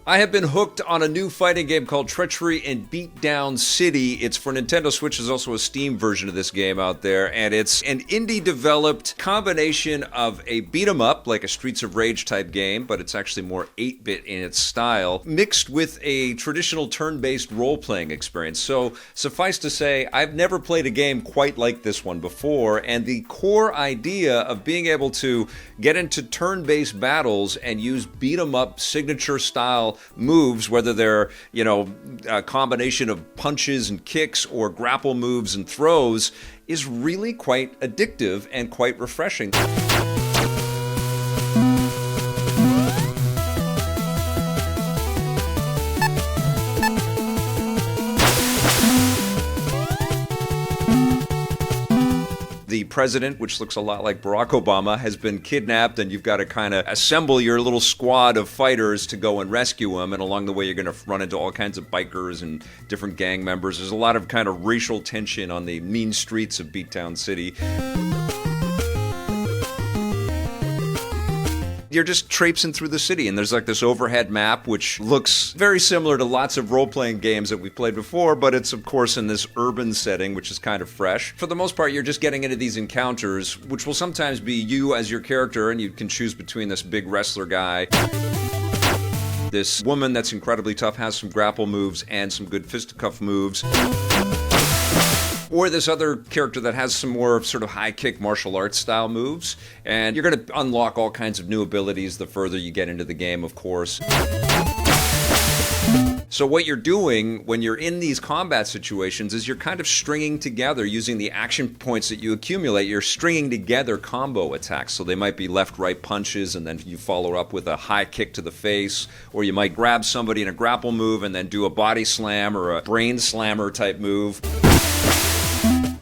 I have been hooked on a new fighting game called Treachery and Beatdown City. It's for Nintendo Switch. There's also a Steam version of this game out there, and it's an indie-developed combination of a beat-em-up, like a Streets of Rage type game, but it's actually more 8-bit in its style, mixed with a traditional turn-based role-playing experience. So, suffice to say, I've never played a game quite like this one before, and the core idea of being able to get into turn-based battles and use beat-em-up signature-style moves, whether they're, a combination of punches and kicks or grapple moves and throws, is really quite addictive and quite refreshing. The president, which looks a lot like Barack Obama, has been kidnapped, and you've got to kind of assemble your little squad of fighters to go and rescue him, and along the way you're going to run into all kinds of bikers and different gang members. There's a lot of kind of racial tension on the mean streets of Beatdown City. You're just traipsing through the city, and there's like this overhead map which looks very similar to lots of role-playing games that we've played before, but it's of course in this urban setting, which is kind of fresh. For the most part, you're just getting into these encounters, which will sometimes be you as your character, and you can choose between this big wrestler guy, this woman that's incredibly tough, has some grapple moves and some good fisticuff moves, or this other character that has some more sort of high-kick martial arts style moves. And you're going to unlock all kinds of new abilities the further you get into the game, of course. So what you're doing when you're in these combat situations is you're kind of stringing together, using the action points that you accumulate, you're stringing together combo attacks. So they might be left-right punches, and then you follow up with a high kick to the face, or you might grab somebody in a grapple move and then do a body slam or a brain slammer type move.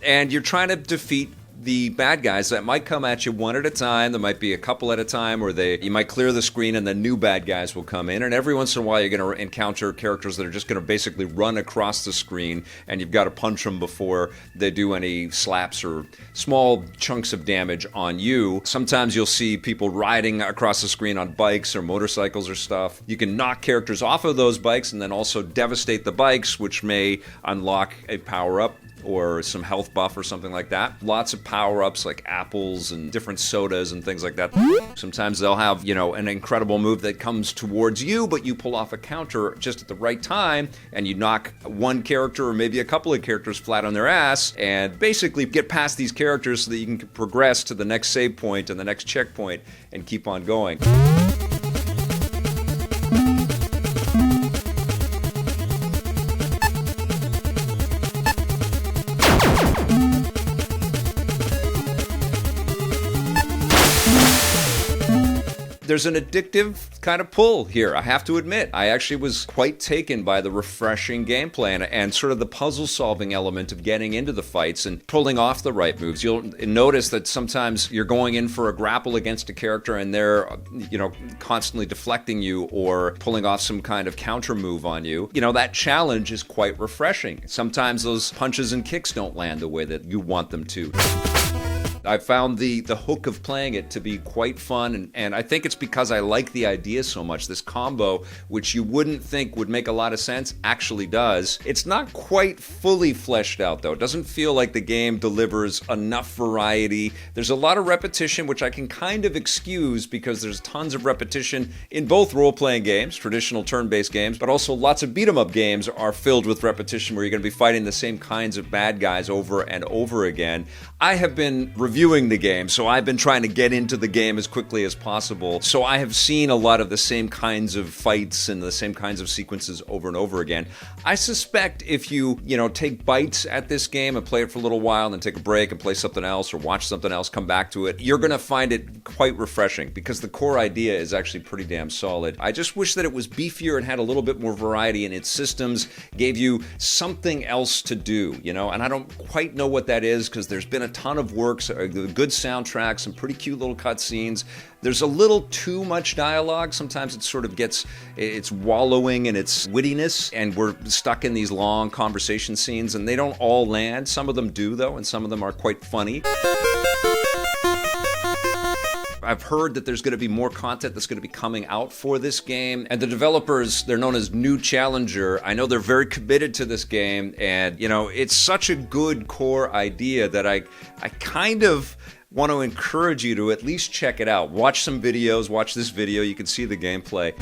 And you're trying to defeat the bad guys that might come at you one at a time. There might be a couple at a time, or you might clear the screen and then new bad guys will come in. And every once in a while you're going to encounter characters that are just going to basically run across the screen, and you've got to punch them before they do any slaps or small chunks of damage on you. Sometimes you'll see people riding across the screen on bikes or motorcycles or stuff. You can knock characters off of those bikes and then also devastate the bikes, which may unlock a power-up or some health buff or something like that. Lots of power-ups like apples and different sodas and things like that. Sometimes they'll have, an incredible move that comes towards you, but you pull off a counter just at the right time, and you knock one character or maybe a couple of characters flat on their ass, and basically get past these characters so that you can progress to the next save point and the next checkpoint and keep on going. There's an addictive kind of pull here, I have to admit. I actually was quite taken by the refreshing gameplay and sort of the puzzle-solving element of getting into the fights and pulling off the right moves. You'll notice that sometimes you're going in for a grapple against a character and they're, constantly deflecting you or pulling off some kind of counter move on you. That challenge is quite refreshing. Sometimes those punches and kicks don't land the way that you want them to. I found the hook of playing it to be quite fun, and I think it's because I like the idea so much. This combo, which you wouldn't think would make a lot of sense, actually does. It's not quite fully fleshed out, though. It doesn't feel like the game delivers enough variety. There's a lot of repetition, which I can kind of excuse because there's tons of repetition in both role-playing games, traditional turn-based games, but also lots of beat-em-up games are filled with repetition where you're going to be fighting the same kinds of bad guys over and over again. I have been reviewing the game, so I've been trying to get into the game as quickly as possible. So I have seen a lot of the same kinds of fights and the same kinds of sequences over and over again. I suspect if you, take bites at this game and play it for a little while and then take a break and play something else or watch something else, come back to it, you're going to find it quite refreshing because the core idea is actually pretty damn solid. I just wish that it was beefier and had a little bit more variety in its systems, gave you something else to do, and I don't quite know what that is because there's been a ton of works, a good soundtrack, some pretty cute little cutscenes. There's a little too much dialogue. Sometimes it sort of it's wallowing in its wittiness, and we're stuck in these long conversation scenes, and they don't all land. Some of them do, though, and some of them are quite funny. I've heard that there's going to be more content that's going to be coming out for this game. And the developers, they're known as New Challenger. I know they're very committed to this game. And, you know, it's such a good core idea that I kind of want to encourage you to at least check it out. Watch some videos, watch this video. You can see the gameplay.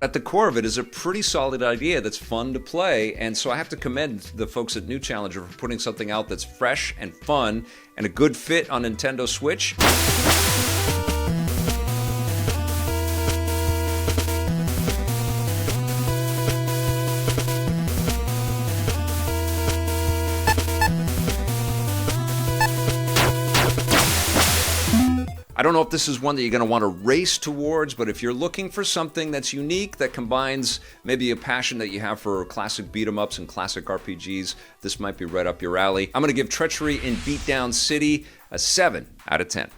At the core of it is a pretty solid idea that's fun to play, and so I have to commend the folks at New Challenger for putting something out that's fresh and fun and a good fit on Nintendo Switch. I don't know if this is one that you're going to want to race towards, but if you're looking for something that's unique, that combines maybe a passion that you have for classic beat-em-ups and classic RPGs, this might be right up your alley. I'm going to give Treachery in Beatdown City a 7 out of 10.